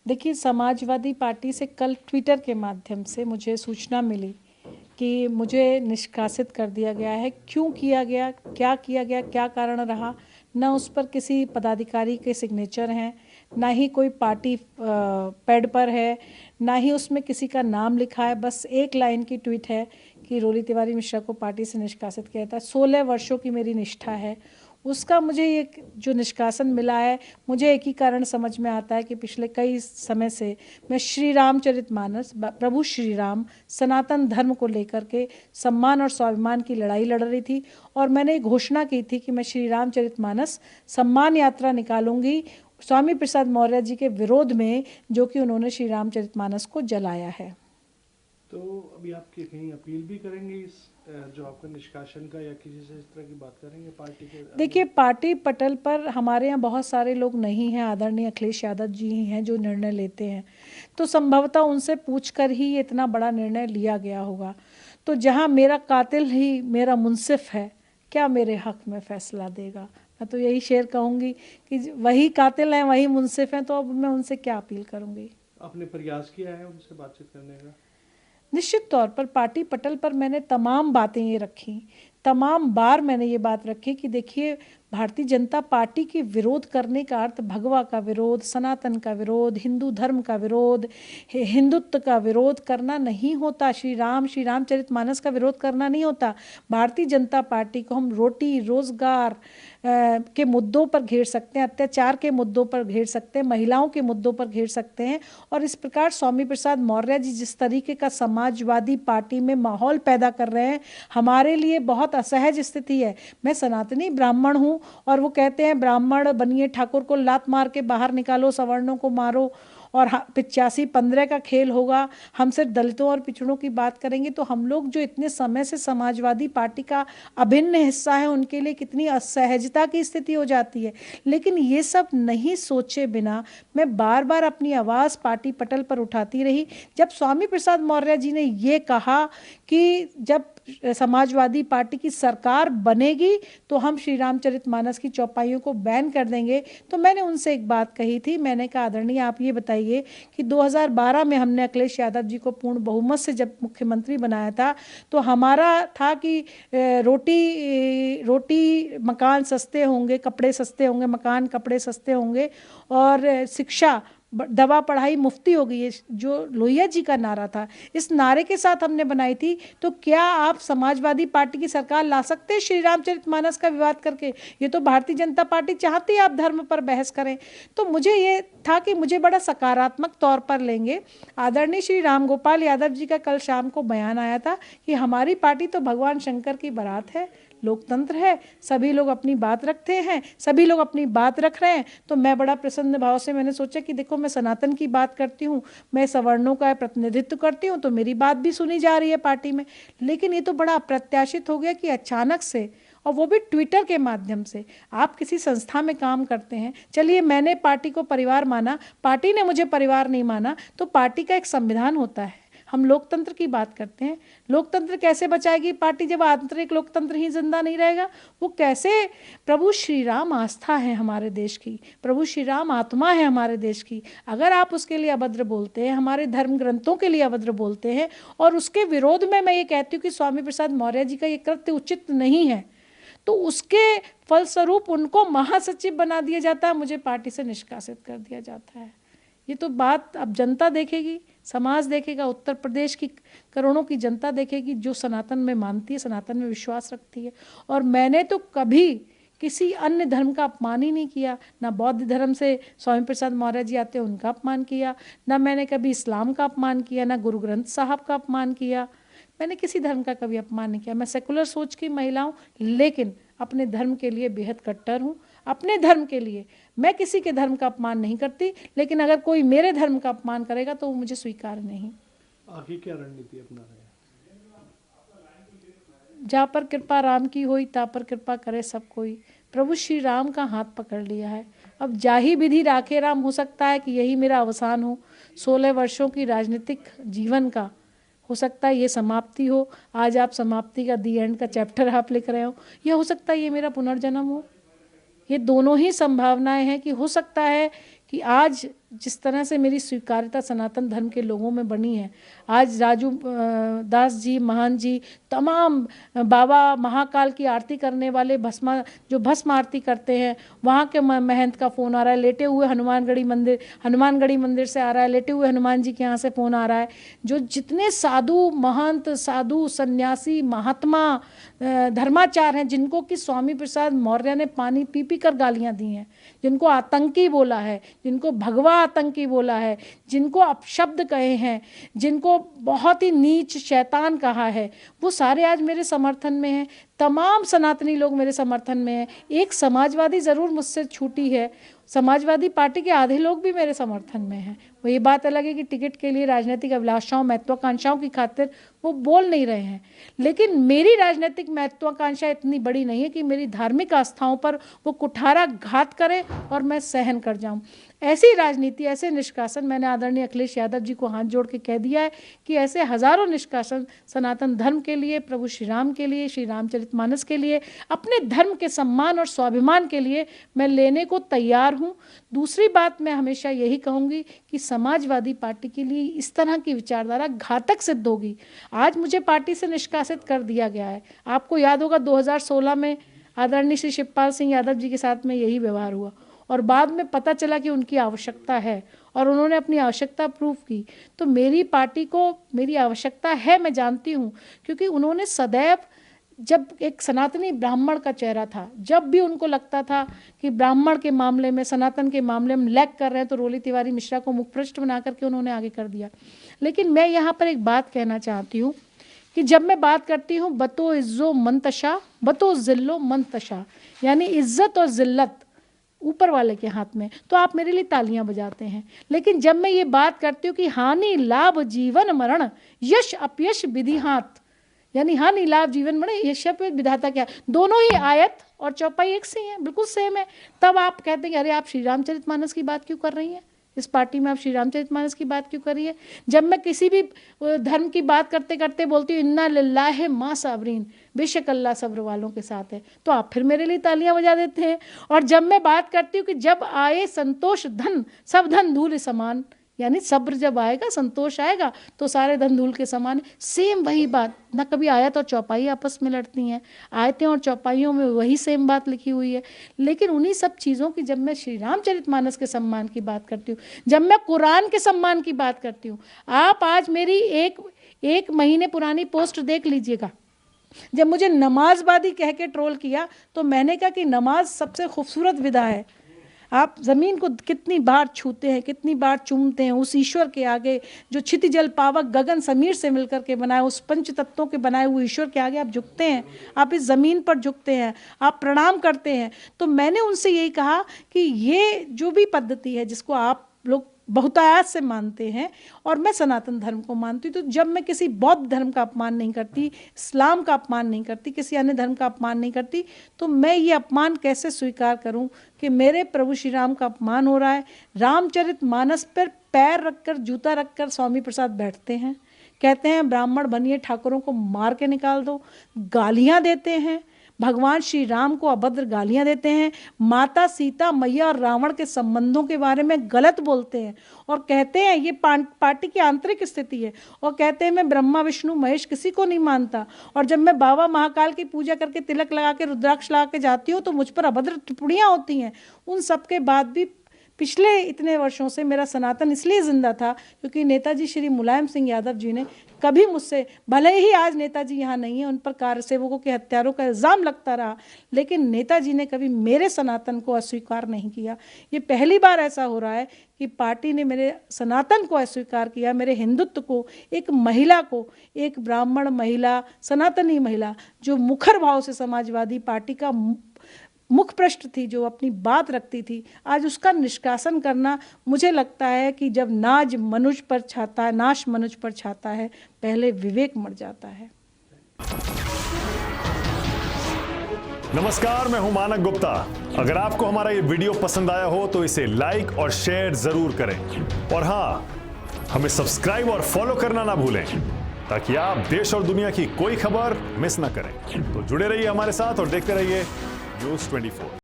देखिए, समाजवादी पार्टी से कल ट्विटर के माध्यम से मुझे सूचना मिली कि मुझे निष्कासित कर दिया गया है। क्यों किया गया, क्या किया गया, क्या कारण रहा, ना उस पर किसी पदाधिकारी के सिग्नेचर हैं, ना ही कोई पार्टी पैड पर है, ना ही उसमें किसी का नाम लिखा है। बस एक लाइन की ट्वीट है कि रोली तिवारी मिश्रा को पार्टी से निष्कासित किया था। 16 वर्षों की मेरी निष्ठा है, उसका मुझे ये जो निष्कासन मिला है, मुझे एक ही कारण समझ में आता है कि पिछले कई समय से मैं श्री रामचरितमानस, प्रभु श्री राम, सनातन धर्म को लेकर के सम्मान और स्वाभिमान की लड़ाई लड़ रही थी। और मैंने घोषणा की थी कि मैं श्री रामचरितमानस सम्मान यात्रा निकालूंगी स्वामी प्रसाद मौर्य जी के विरोध में, जो कि उन्होंने श्री रामचरितमानस को जलाया है। तो अभी आप कहीं अपील भी करेंगे इस जो आपका निष्कासन का, या किसी से इस तरह की बात करेंगे पार्टी के? देखिए, पार्टी पटल पर हमारे यहाँ बहुत सारे लोग नहीं हैं, आदरणीय अखिलेश यादव जी ही हैं जो निर्णय लेते हैं, तो संभवतः उनसे पूछकर ही ये इतना बड़ा निर्णय लिया गया होगा। तो जहाँ मेरा कातिल ही मेरा मुंसिफ है, क्या मेरे हक में फैसला देगा? मैं तो यही शेर कहूँगी कि वही कातिल हैं, वही मुंसिफ हैं, तो अब मैं उनसे क्या अपील करूँगी? आपने प्रयास किया है उनसे बातचीत करने का? निश्चित तौर पर पार्टी पटल पर मैंने तमाम बातें ये रखी, तमाम बार मैंने ये बात रखी कि देखिए, भारतीय जनता पार्टी के विरोध करने का अर्थ भगवा का विरोध, सनातन का विरोध, हिंदू धर्म का विरोध, हिंदुत्व का विरोध करना नहीं होता। श्री रामचरितमानस का विरोध करना नहीं होता। भारतीय जनता पार्टी को हम रोटी, रोजगार के मुद्दों पर घेर सकते हैं, अत्याचार के मुद्दों पर घेर सकते हैं, महिलाओं के मुद्दों पर घेर सकते हैं। और इस प्रकार स्वामी प्रसाद मौर्य जी जिस तरीके का समाजवादी पार्टी में माहौल पैदा कर रहे हैं, हमारे लिए बहुत असहज स्थिति है। मैं सनातनी ब्राह्मण हूँ, और वो कहते हैं ब्राह्मण बनिए, ठाकुर को लात मार के बाहर निकालो, सवर्णों को मारो, और 85-15 का खेल होगा। हम सिर्फ दलितों और पिछड़ों की बात करेंगे, तो हम लोग जो इतने समय से समाजवादी पार्टी का अभिन्न हिस्सा है, उनके लिए कितनी असहजता की स्थिति हो जाती है। लेकिन ये सब नहीं सोचे बिना मैं बार बार अपनी आवाज़ पार्टी पटल पर उठाती रही। जब स्वामी प्रसाद मौर्य जी ने ये कहा कि जब समाजवादी पार्टी की सरकार बनेगी तो हम श्री रामचरितमानस की चौपाइयों को बैन कर देंगे, तो मैंने उनसे एक बात कही थी। मैंने कहा, आदरणीय आप ये बताइए कि 2012 में हमने अखिलेश यादव जी को पूर्ण बहुमत से जब मुख्यमंत्री बनाया था, तो हमारा था कि रोटी मकान सस्ते होंगे, कपड़े सस्ते होंगे, मकान कपड़े सस्ते होंगे, और शिक्षा, दवा, पढ़ाई मुफ्ती होगी। ये जो लोहिया जी का नारा था, इस नारे के साथ हमने बनाई थी। तो क्या आप समाजवादी पार्टी की सरकार ला सकते हैं श्री रामचरितमानस का विवाद करके? ये तो भारतीय जनता पार्टी चाहती है आप धर्म पर बहस करें। तो मुझे ये था कि मुझे बड़ा सकारात्मक तौर पर लेंगे। आदरणीय श्री राम गोपाल यादव जी का कल शाम को बयान आया था कि हमारी पार्टी तो भगवान शंकर की बारात है, लोकतंत्र है, सभी लोग अपनी बात रखते हैं, सभी लोग अपनी बात रख रहे हैं। तो मैं बड़ा प्रसन्न भाव से मैंने सोचा कि देखो, मैं सनातन की बात करती हूँ, मैं सवर्णों का प्रतिनिधित्व करती हूँ, तो मेरी बात भी सुनी जा रही है पार्टी में। लेकिन ये तो बड़ा अप्रत्याशित हो गया कि अचानक से, और वो भी ट्विटर के माध्यम से। आप किसी संस्था में काम करते हैं, चलिए मैंने पार्टी को परिवार माना, पार्टी ने मुझे परिवार नहीं माना, तो पार्टी का एक संविधान होता है। हम लोकतंत्र की बात करते हैं। लोकतंत्र कैसे बचाएगी पार्टी जब आंतरिक लोकतंत्र ही जिंदा नहीं रहेगा? वो कैसे? प्रभु श्री राम आस्था है हमारे देश की, प्रभु श्री राम आत्मा है हमारे देश की। अगर आप उसके लिए अभद्र बोलते हैं, हमारे धर्म ग्रंथों के लिए अभद्र बोलते हैं, और उसके विरोध में मैं ये कहती हूँ कि स्वामी प्रसाद मौर्य जी का ये कृत्य उचित नहीं है, तो उसके फलस्वरूप उनको महासचिव बना दिया जाता है, मुझे पार्टी से निष्कासित कर दिया जाता है। ये तो बात अब जनता देखेगी, समाज देखेगा, उत्तर प्रदेश की करोड़ों की जनता देखेगी जो सनातन में मानती है, सनातन में विश्वास रखती है। और मैंने तो कभी किसी अन्य धर्म का अपमान ही नहीं किया। ना बौद्ध धर्म से स्वामी प्रसाद मौर्य जी आते हैं, उनका अपमान किया, ना मैंने कभी इस्लाम का अपमान किया, ना गुरु ग्रंथ साहब का अपमान किया। मैंने किसी धर्म का कभी अपमान नहीं किया। मैं सेकुलर सोच की महिला हूँ, लेकिन अपने धर्म के लिए बेहद कट्टर हूँ। अपने धर्म के लिए मैं किसी के धर्म का अपमान नहीं करती, लेकिन अगर कोई मेरे धर्म का अपमान करेगा तो वो मुझे स्वीकार नहीं। आगे क्या रणनीति अपना रहे? जहाँ पर कृपा राम की होई, ता पर कृपा करे सब कोई। प्रभु श्री राम का हाथ पकड़ लिया है। अब जाही विधि राखे राम, हो सकता है कि यही मेरा अवसान हो। 16 वर्षों की राजनीतिक जीवन का हो सकता है ये समाप्ति हो। आज आप समाप्ति का दी एंड का चैप्टर आप लिख रहे हो, या हो सकता है ये मेरा पुनर्जन्म हो। ये दोनों ही संभावनाएं हैं कि हो सकता है कि आज जिस तरह से मेरी स्वीकार्यता सनातन धर्म के लोगों में बनी है, आज राजू दास जी, महान जी, तमाम बाबा महाकाल की आरती करने वाले जो भस्म आरती करते हैं, वहाँ के महंत का फ़ोन आ रहा है, लेटे हुए हनुमानगढ़ी मंदिर से आ रहा है, लेटे हुए हनुमान जी के यहाँ से फ़ोन आ रहा है। जो जितने साधु महंत, साधु सन्यासी, महात्मा, धर्माचार्य हैं, जिनको कि स्वामी प्रसाद मौर्य ने पानी पी पी कर गालियाँ दी हैं, जिनको आतंकी बोला है, जिनको भगवा आतंकी बोला है, जिनको अपशब्द कहे हैं, जिनको बहुत ही नीच शैतान कहा है, वो सारे आज मेरे समर्थन में हैं। तमाम सनातनी लोग मेरे समर्थन में हैं। एक समाजवादी ज़रूर मुझसे छूटी है, समाजवादी पार्टी के आधे लोग भी मेरे समर्थन में हैं। वो ये बात अलग है कि टिकट के लिए राजनीतिक अभिलाषाओं, महत्वाकांक्षाओं की खातिर वो बोल नहीं रहे हैं, लेकिन मेरी राजनीतिक महत्वाकांक्षा इतनी बड़ी नहीं है कि मेरी धार्मिक आस्थाओं पर वो कुठारा घात करे और मैं सहन कर जाऊं। ऐसी राजनीति, ऐसे निष्कासन, मैंने आदरणीय अखिलेश यादव जी को हाथ जोड़ के कह दिया है कि ऐसे हजारों निष्कासन सनातन धर्म के लिए, प्रभु श्री राम के लिए, श्री रामचरितमानस के लिए, अपने धर्म के सम्मान और स्वाभिमान के लिए मैं लेने को तैयार हूँ। दूसरी बात मैं हमेशा यही कहूँगी कि समाजवादी पार्टी के लिए इस तरह की विचारधारा घातक सिद्ध होगी। आज मुझे पार्टी से निष्कासित कर दिया गया है। आपको याद होगा 2016 में आदरणीय श्री शिवपाल सिंह यादव जी के साथ में यही व्यवहार हुआ और बाद में पता चला कि उनकी आवश्यकता है और उन्होंने अपनी आवश्यकता प्रूव की। तो मेरी पार्टी को मेरी आवश्यकता है, मैं जानती हूँ, क्योंकि उन्होंने सदैव, जब एक सनातनी ब्राह्मण का चेहरा था, जब भी उनको लगता था कि ब्राह्मण के मामले में, सनातन के मामले में लैग कर रहे हैं, तो रोली तिवारी मिश्रा को मुखपृष्ठ बना करके उन्होंने आगे कर दिया। लेकिन मैं यहाँ पर एक बात कहना चाहती हूँ कि जब मैं बात करती हूँ बतो इज्जो मंतशा, बतो जिल्लो मंतशा, यानी इज्जत और जिल्लत ऊपर वाले के हाथ में, तो आप मेरे लिए तालियां बजाते हैं। लेकिन जब मैं ये बात करती हूँ कि हानि लाभ जीवन मरण, यश अपयश विधि हाथ, यानी हानि लाभ जीवन मरण, यश अपयश विधाता क्या, दोनों ही आयत और चौपाई एक से ही है, बिल्कुल सेम है। तब आप कहते हैं अरे आप श्री रामचरितमानस की बात क्यों कर रही हैं, इस पार्टी में आप श्री रामचरितमानस की बात क्यों कर रही है। जब मैं किसी भी धर्म की बात करते करते बोलती हूँ इन्ना लिल्लाह माँ साबरीन, बेशक अल्लाह सब्र वालों के साथ है, तो आप फिर मेरे लिए तालियां बजा देते हैं। और जब मैं बात करती हूँ कि जब आए संतोष धन, सब धन धूल समान, यानी सब्र जब आएगा, संतोष आएगा, तो सारे धन धूल के समान, सेम वही बात। ना कभी आयत और चौपाई आपस में लड़ती हैं, आयतें और चौपाइयों में वही सेम बात लिखी हुई है। लेकिन उन्हीं सब चीज़ों की जब मैं श्री रामचरितमानस के सम्मान की बात करती हूँ, जब मैं कुरान के सम्मान की बात करती हूँ, आप आज मेरी एक महीने पुरानी पोस्ट देख लीजिएगा। जब मुझे नमाजवादी कह के ट्रोल किया तो मैंने कहा कि नमाज सबसे खूबसूरत विधा है। आप ज़मीन को कितनी बार छूते हैं, कितनी बार चूमते हैं, उस ईश्वर के आगे जो क्षितिजल पावक गगन समीर से मिलकर के बनाए, उस पंच तत्वों के बनाए हुए ईश्वर के आगे आप झुकते हैं, आप इस ज़मीन पर झुकते हैं, आप प्रणाम करते हैं। तो मैंने उनसे यही कहा कि ये जो भी पद्धति है जिसको आप लोग बहुतायत से मानते हैं और मैं सनातन धर्म को मानती हूँ, तो जब मैं किसी बौद्ध धर्म का अपमान नहीं करती, इस्लाम का अपमान नहीं करती, किसी अन्य धर्म का अपमान नहीं करती, तो मैं ये अपमान कैसे स्वीकार करूं कि मेरे प्रभु श्री राम का अपमान हो रहा है। रामचरितमानस पर पैर रखकर, जूता रखकर स्वामी प्रसाद बैठते हैं, कहते हैं ब्राह्मण बनिए, ठाकुरों को मार के निकाल दो, गालियाँ देते हैं, भगवान श्री राम को अभद्र गालियां देते हैं, माता सीता मैया और रावण के संबंधों के बारे में गलत बोलते हैं और कहते हैं ये पार्टी की आंतरिक स्थिति है, और कहते हैं मैं ब्रह्मा विष्णु महेश किसी को नहीं मानता, और जब मैं बाबा महाकाल की पूजा करके तिलक लगा के रुद्राक्ष लगा के जाती हूँ तो मुझ पर अभद्र टिप्पणियाँ होती हैं। उन सब के बाद भी पिछले इतने वर्षों से मेरा सनातन इसलिए जिंदा था क्योंकि नेताजी श्री मुलायम सिंह यादव जी ने कभी मुझसे, भले ही आज नेताजी यहाँ नहीं है, उन पर कार्य सेवकों के हत्यारों का इल्ज़ाम लगता रहा, लेकिन नेताजी ने कभी मेरे सनातन को अस्वीकार नहीं किया। ये पहली बार ऐसा हो रहा है कि पार्टी ने मेरे सनातन को अस्वीकार किया, मेरे हिंदुत्व को, एक महिला को, एक ब्राह्मण महिला, सनातनी महिला जो मुखर भाव से समाजवादी पार्टी का मुख पृष्ठ थी, जो अपनी बात रखती थी, आज उसका निष्कासन करना, मुझे लगता है कि जब नाज मनुष्य पर छाता है, नाश मनुष्य पर छाता है, पहले विवेक मर जाता है। नमस्कार, मैं हूं मानक गुप्ता। अगर आपको हमारा ये वीडियो पसंद आया हो तो इसे लाइक और शेयर जरूर करें, और हां, हमें सब्सक्राइब और फॉलो करना ना भूलें ताकि आप देश और दुनिया की कोई खबर मिस ना करें। तो जुड़े रहिए हमारे साथ और देखते रहिए News 24।